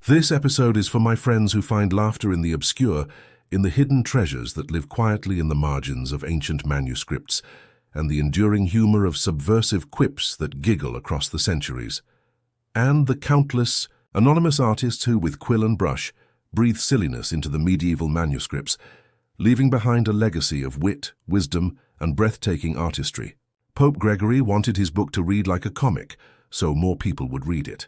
This episode is for my friends who find laughter in the obscure, in the hidden treasures that live quietly in the margins of ancient manuscripts, and the enduring humor of subversive quips that giggle across the centuries. And the countless, anonymous artists who, with quill and brush, breathe silliness into the medieval manuscripts, leaving behind a legacy of wit, wisdom, and breathtaking artistry. Pope Gregory wanted his book to read like a comic, so more people would read it.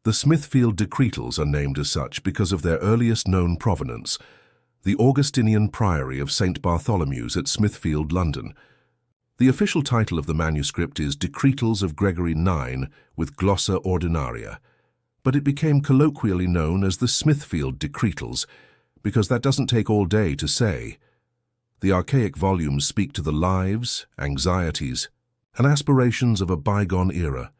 The Smithfield Decretals are named as such because of their earliest known provenance, the Augustinian Priory of St. Bartholomew's at Smithfield, London. The official title of the manuscript is Decretals of Gregory IX with Glossa Ordinaria, but it became colloquially known as the Smithfield Decretals because that doesn't take all day to say. The archaic volumes speak to the lives, anxieties, and aspirations of a bygone era,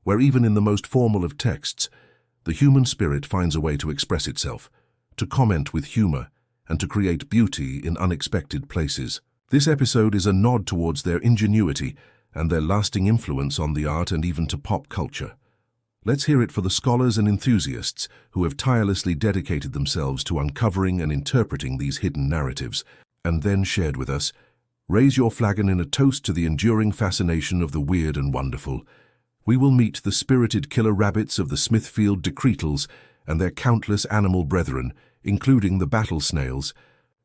where even in the most formal of texts, the human spirit finds a way to express itself, to comment with humor, and to create beauty in unexpected places. This episode is a nod towards their ingenuity and their lasting influence on the art and even to pop culture. Let's hear it for the scholars and enthusiasts who have tirelessly dedicated themselves to uncovering and interpreting these hidden narratives, and then shared with us. Raise your flagon in a toast to the enduring fascination of the weird and wonderful. We will meet the spirited killer rabbits of the Smithfield Decretals and their countless animal brethren, including the battle snails,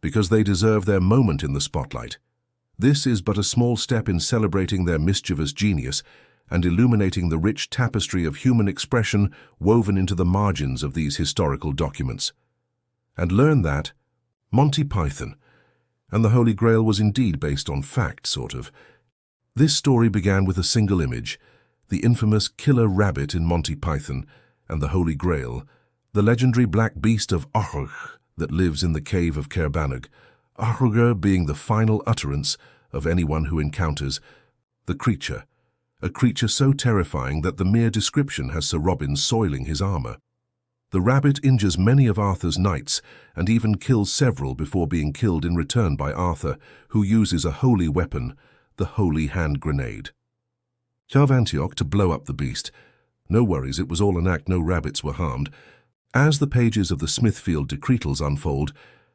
because they deserve their moment in the spotlight. This is but a small step in celebrating their mischievous genius and illuminating the rich tapestry of human expression woven into the margins of these historical documents. And learn that Monty Python and the Holy Grail was indeed based on fact, sort of. This story began with a single image, the infamous killer rabbit in Monty Python and the Holy Grail, the legendary black beast of Ahurg that lives in the cave of Caerbannog, Ahurg being the final utterance of anyone who encounters the creature, a creature so terrifying that the mere description has Sir Robin soiling his armor. The rabbit injures many of Arthur's knights and even kills several before being killed in return by Arthur, who uses a holy weapon, the holy hand grenade. Of Antioch to blow up the beast. No worries, it was all an act, no rabbits were harmed. As the pages of the Smithfield Decretals unfold,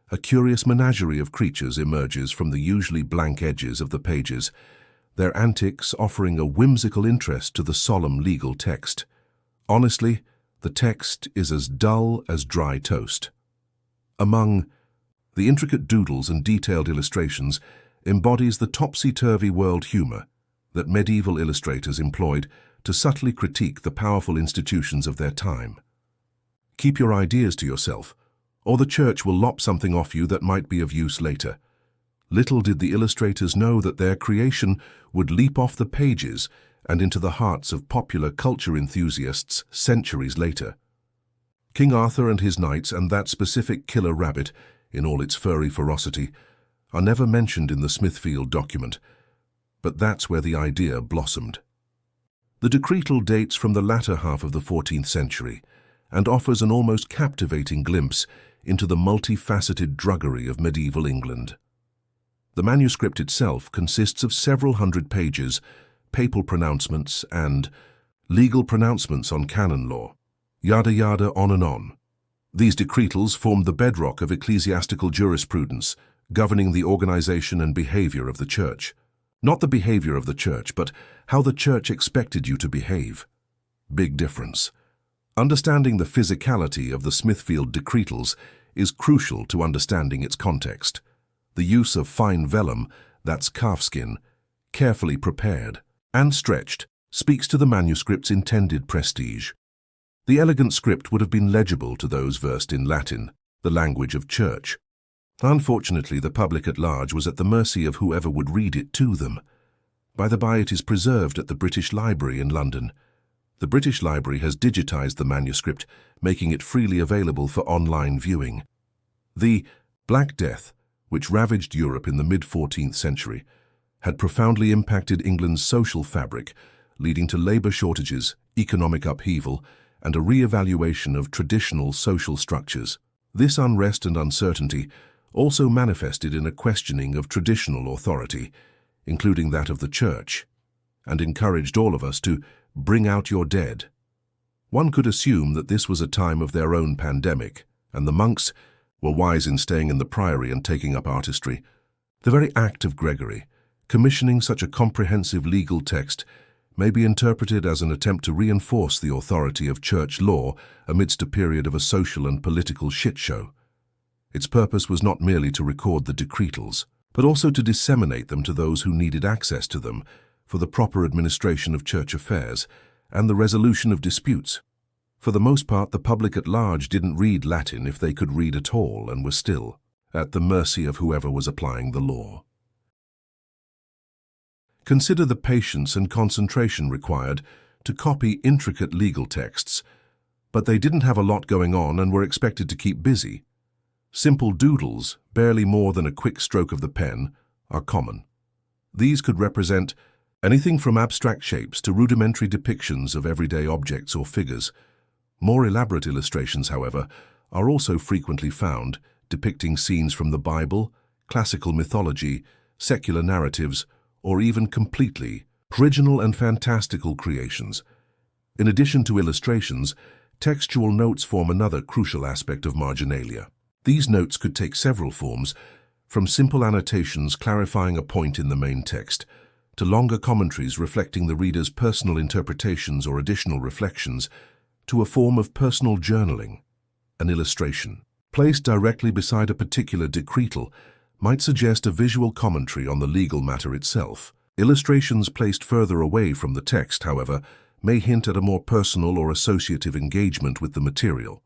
a curious menagerie of creatures emerges from the usually blank edges of the pages, their antics offering a whimsical interest to the solemn legal text. Honestly, the text is as dull as dry toast. Among the intricate doodles and detailed illustrations embodies the topsy-turvy world humor that medieval illustrators employed to subtly critique the powerful institutions of their time. Keep your ideas to yourself, or the church will lop something off you that might be of use later. Little did the illustrators know that their creation would leap off the pages and into the hearts of popular culture enthusiasts centuries later. King Arthur and his knights and that specific killer rabbit, in all its furry ferocity, are never mentioned in the Smithfield document, but that's where the idea blossomed. The decretal dates from the latter half of the 14th century and offers an almost captivating glimpse into the multifaceted druggery of medieval England. The manuscript itself consists of several hundred pages, papal pronouncements and legal pronouncements on canon law, yada yada on and on. These decretals formed the bedrock of ecclesiastical jurisprudence, governing the organization and behavior of the church. Not the behavior of the church, but how the church expected you to behave. Big difference. Understanding the physicality of the Smithfield Decretals is crucial to understanding its context. The use of fine vellum, that's calfskin, carefully prepared and stretched, speaks to the manuscript's intended prestige. The elegant script would have been legible to those versed in Latin, the language of church. Unfortunately, the public at large was at the mercy of whoever would read it to them. By the by, it is preserved at the British Library in London. The British Library has digitized the manuscript, making it freely available for online viewing. The Black Death, which ravaged Europe in the mid-14th century, had profoundly impacted England's social fabric, leading to labor shortages, economic upheaval, and a re-evaluation of traditional social structures. This unrest and uncertainty also manifested in a questioning of traditional authority, including that of the church, and encouraged all of us to bring out your dead. One could assume that this was a time of their own pandemic, and the monks were wise in staying in the priory and taking up artistry. The very act of Gregory, commissioning such a comprehensive legal text, may be interpreted as an attempt to reinforce the authority of church law amidst a period of a social and political shitshow. Its purpose was not merely to record the decretals, but also to disseminate them to those who needed access to them for the proper administration of church affairs and the resolution of disputes. For the most part, the public at large didn't read Latin if they could read at all and were still at the mercy of whoever was applying the law. Consider the patience and concentration required to copy intricate legal texts, but they didn't have a lot going on and were expected to keep busy. Simple doodles, barely more than a quick stroke of the pen, are common. These could represent anything from abstract shapes to rudimentary depictions of everyday objects or figures. More elaborate illustrations, however, are also frequently found, depicting scenes from the Bible, classical mythology, secular narratives, or even completely original and fantastical creations. In addition to illustrations, textual notes form another crucial aspect of marginalia. These notes could take several forms, from simple annotations clarifying a point in the main text, to longer commentaries reflecting the reader's personal interpretations or additional reflections, to a form of personal journaling. An illustration, placed directly beside a particular decretal, might suggest a visual commentary on the legal matter itself. Illustrations placed further away from the text, however, may hint at a more personal or associative engagement with the material.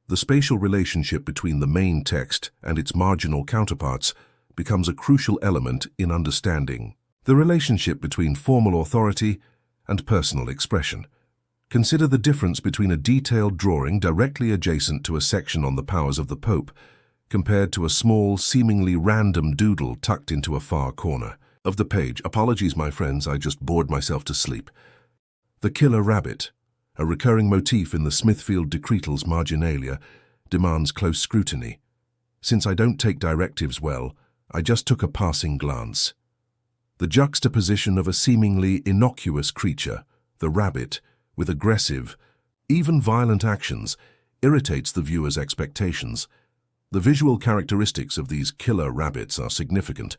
The spatial relationship between the main text and its marginal counterparts becomes a crucial element in understanding the relationship between formal authority and personal expression. Consider the difference between a detailed drawing directly adjacent to a section on the powers of the Pope compared to a small, seemingly random doodle tucked into a far corner of the page. Apologies, my friends, I just bored myself to sleep. The killer rabbit, a recurring motif in the Smithfield Decretals marginalia, demands close scrutiny. Since I don't take directives well, I just took a passing glance. The juxtaposition of a seemingly innocuous creature, the rabbit, with aggressive, even violent actions, irritates the viewer's expectations. The visual characteristics of these killer rabbits are significant,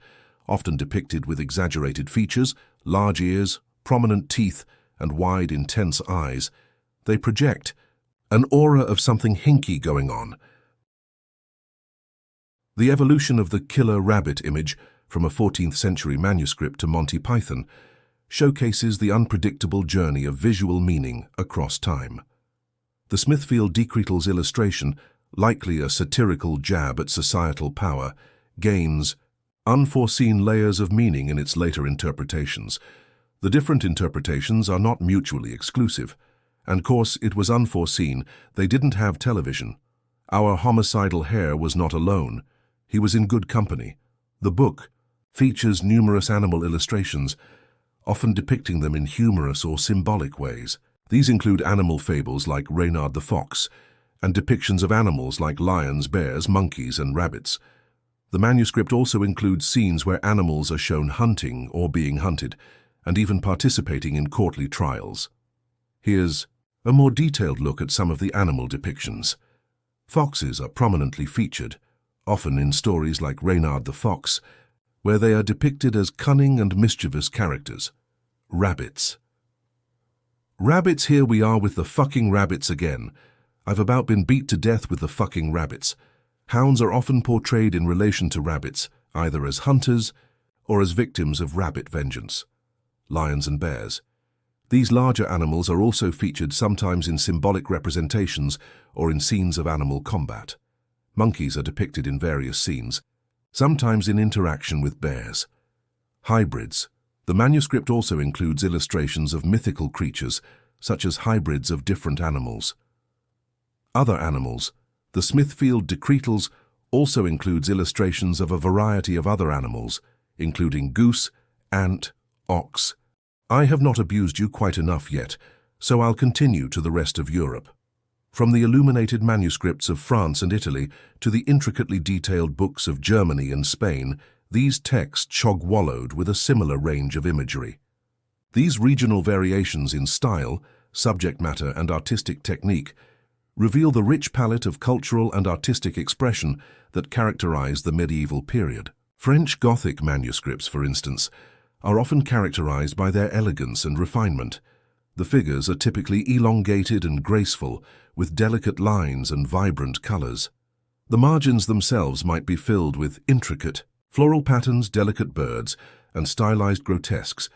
often depicted with exaggerated features, large ears, prominent teeth, and wide, intense eyes. They project an aura of something hinky going on. The evolution of the killer rabbit image from a 14th century manuscript to Monty Python showcases the unpredictable journey of visual meaning across time. The Smithfield Decretals illustration, likely a satirical jab at societal power, gains unforeseen layers of meaning in its later interpretations. The different interpretations are not mutually exclusive. And of course, it was unforeseen. They didn't have television. Our homicidal hare was not alone. He was in good company. The book features numerous animal illustrations, often depicting them in humorous or symbolic ways. These include animal fables like Reynard the Fox, and depictions of animals like lions, bears, monkeys, and rabbits. The manuscript also includes scenes where animals are shown hunting or being hunted, and even participating in courtly trials. Here's a more detailed look at some of the animal depictions. Foxes are prominently featured, often in stories like Reynard the Fox, where they are depicted as cunning and mischievous characters. Rabbits. Rabbits, here we are with the fucking rabbits again. I've about been beat to death with the fucking rabbits. Hounds are often portrayed in relation to rabbits, either as hunters or as victims of rabbit vengeance. Lions and bears. These larger animals are also featured sometimes in symbolic representations or in scenes of animal combat. Monkeys are depicted in various scenes, sometimes in interaction with bears. Hybrids. The manuscript also includes illustrations of mythical creatures, such as hybrids of different animals. Other animals. The Smithfield Decretals also includes illustrations of a variety of other animals, including goose, ant, ox. I have not abused you quite enough yet, so I'll continue to the rest of Europe. From the illuminated manuscripts of France and Italy to the intricately detailed books of Germany and Spain, these texts chog-wallowed with a similar range of imagery. These regional variations in style subject matter, and artistic technique reveal the rich palette of cultural and artistic expression that characterized the medieval period. French Gothic manuscripts, for instance, are often characterized by their elegance and refinement. The figures are typically elongated and graceful, with delicate lines and vibrant colors. The margins themselves might be filled with intricate floral patterns, delicate birds, and stylized grotesques,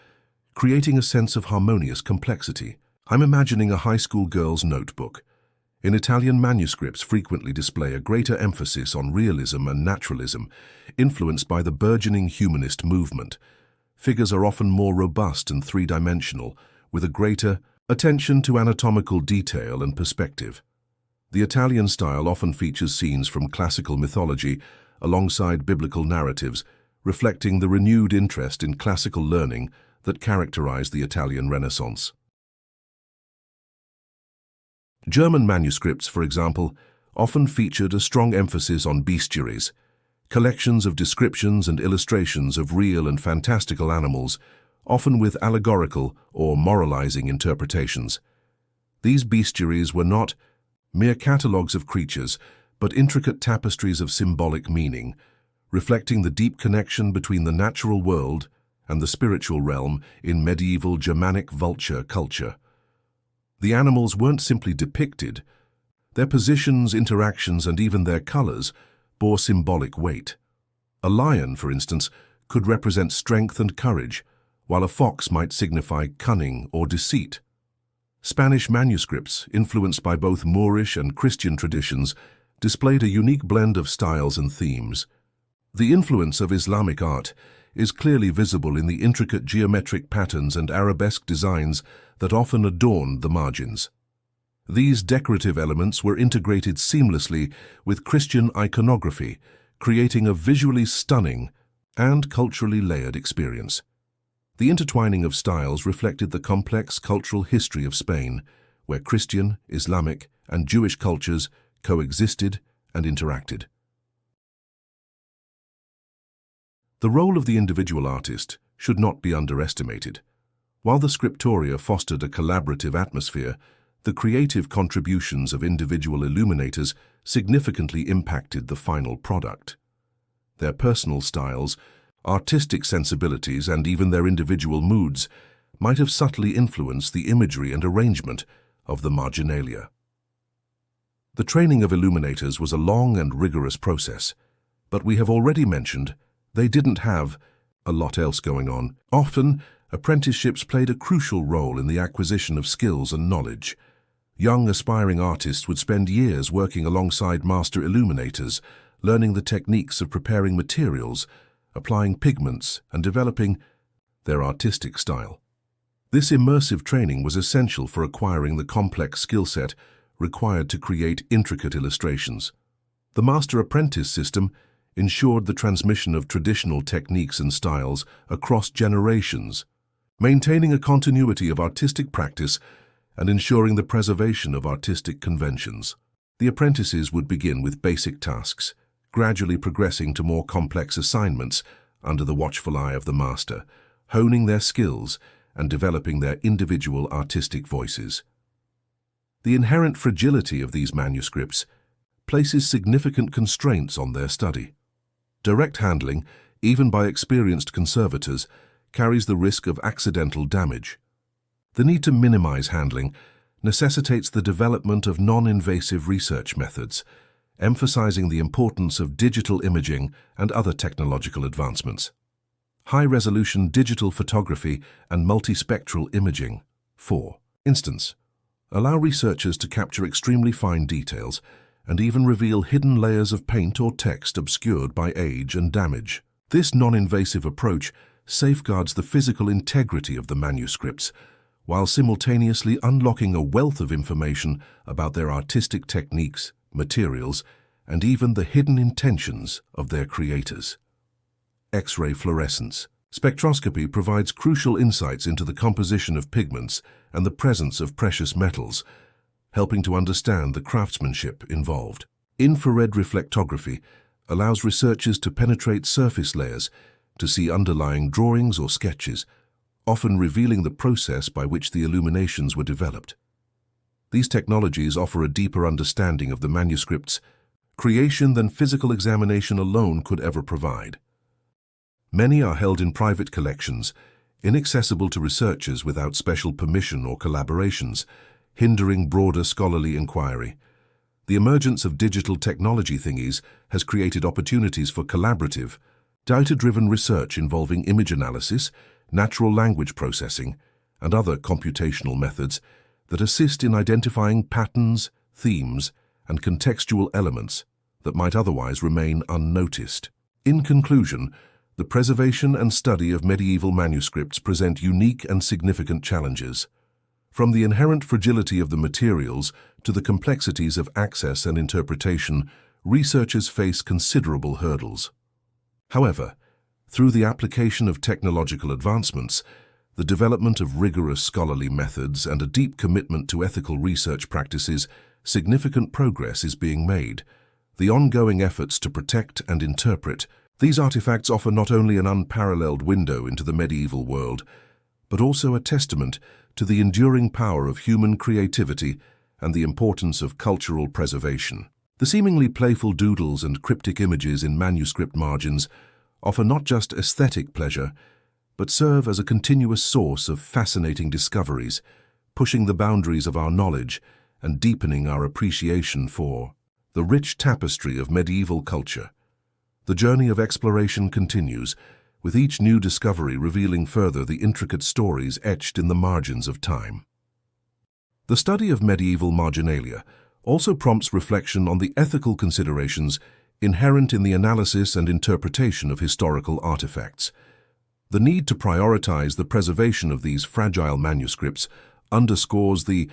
creating a sense of harmonious complexity. I'm imagining a high school girl's notebook. In Italian, manuscripts frequently display a greater emphasis on realism and naturalism, influenced by the burgeoning humanist movement. Figures are often more robust and three-dimensional, with a greater attention to anatomical detail and perspective. The Italian style often features scenes from classical mythology alongside biblical narratives, reflecting the renewed interest in classical learning that characterized the Italian Renaissance. German manuscripts, for example, often featured a strong emphasis on bestiaries, collections of descriptions and illustrations of real and fantastical animals, often with allegorical or moralizing interpretations. These bestiaries were not mere catalogues of creatures, but intricate tapestries of symbolic meaning, reflecting the deep connection between the natural world and the spiritual realm in medieval Germanic vulture culture. The animals weren't simply depicted. Their positions, interactions, and even their colors bore symbolic weight. A lion, for instance, could represent strength and courage, while a fox might signify cunning or deceit. Spanish manuscripts, influenced by both Moorish and Christian traditions, displayed a unique blend of styles and themes. The influence of Islamic art is clearly visible in the intricate geometric patterns and arabesque designs that often adorned the margins. These decorative elements were integrated seamlessly with Christian iconography, creating a visually stunning and culturally layered experience. The intertwining of styles reflected the complex cultural history of Spain, where Christian, Islamic, and Jewish cultures coexisted and interacted. The role of the individual artist should not be underestimated. While the scriptoria fostered a collaborative atmosphere, the creative contributions of individual illuminators significantly impacted the final product. Their personal styles, artistic sensibilities, and even their individual moods might have subtly influenced the imagery and arrangement of the marginalia. The training of illuminators was a long and rigorous process, but we have already mentioned they didn't have a lot else going on. Often, apprenticeships played a crucial role in the acquisition of skills and knowledge. Young aspiring artists would spend years working alongside master illuminators, learning the techniques of preparing materials, applying pigments, and developing their artistic style. This immersive training was essential for acquiring the complex skill set required to create intricate illustrations. The master-apprentice system ensured the transmission of traditional techniques and styles across generations, maintaining a continuity of artistic practice and ensuring the preservation of artistic conventions. The apprentices would begin with basic tasks, gradually progressing to more complex assignments under the watchful eye of the master, honing their skills and developing their individual artistic voices. The inherent fragility of these manuscripts places significant constraints on their study. Direct handling, even by experienced conservators, carries the risk of accidental damage. The need to minimize handling necessitates the development of non-invasive research methods, emphasizing the importance of digital imaging and other technological advancements. High-resolution digital photography and multispectral imaging. 4. Instance. Allow researchers to capture extremely fine details and even reveal hidden layers of paint or text obscured by age and damage. This non-invasive approach safeguards the physical integrity of the manuscripts, while simultaneously unlocking a wealth of information about their artistic techniques, materials, and even the hidden intentions of their creators. X-ray fluorescence. Spectroscopy provides crucial insights into the composition of pigments and the presence of precious metals, helping to understand the craftsmanship involved. Infrared reflectography allows researchers to penetrate surface layers to see underlying drawings or sketches, often revealing the process by which the illuminations were developed. These technologies offer a deeper understanding of the manuscript's creation than physical examination alone could ever provide. Many are held in private collections, inaccessible to researchers without special permission or collaborations, hindering broader scholarly inquiry. The emergence of digital technology thingies has created opportunities for collaborative, data-driven research involving image analysis, natural language processing, and other computational methods that assist in identifying patterns, themes, and contextual elements that might otherwise remain unnoticed. In conclusion, the preservation and study of medieval manuscripts present unique and significant challenges. From the inherent fragility of the materials to the complexities of access and interpretation, researchers face considerable hurdles. However, through the application of technological advancements, the development of rigorous scholarly methods, and a deep commitment to ethical research practices, significant progress is being made. The ongoing efforts to protect and interpret these artifacts offer not only an unparalleled window into the medieval world, but also a testament to the enduring power of human creativity and the importance of cultural preservation. The seemingly playful doodles and cryptic images in manuscript margins offer not just aesthetic pleasure, but serve as a continuous source of fascinating discoveries, pushing the boundaries of our knowledge and deepening our appreciation for the rich tapestry of medieval culture. The journey of exploration continues, with each new discovery revealing further the intricate stories etched in the margins of time. The study of medieval marginalia also prompts reflection on the ethical considerations inherent in the analysis and interpretation of historical artifacts. The need to prioritize the preservation of these fragile manuscripts underscores the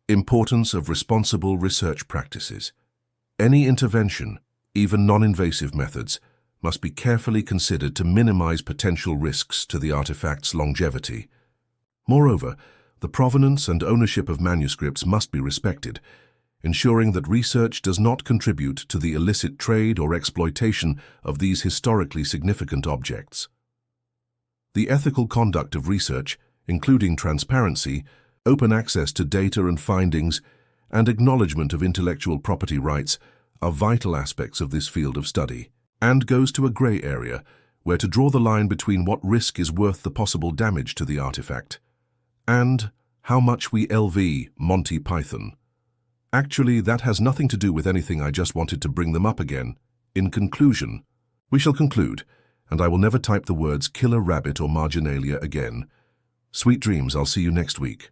importance of responsible research practices. Any intervention, even non-invasive methods, must be carefully considered to minimize potential risks to the artifact's longevity. Moreover, the provenance and ownership of manuscripts must be respected, ensuring that research does not contribute to the illicit trade or exploitation of these historically significant objects. The ethical conduct of research, including transparency, open access to data and findings, and acknowledgement of intellectual property rights, are vital aspects of this field of study, and goes to a gray area where to draw the line between what risk is worth the possible damage to the artifact and how much we LV Monty Python. Actually, that has nothing to do with anything. I just wanted to bring them up again. In conclusion, we shall conclude, and I will never type the words killer rabbit or marginalia again. Sweet dreams, I'll see you next week.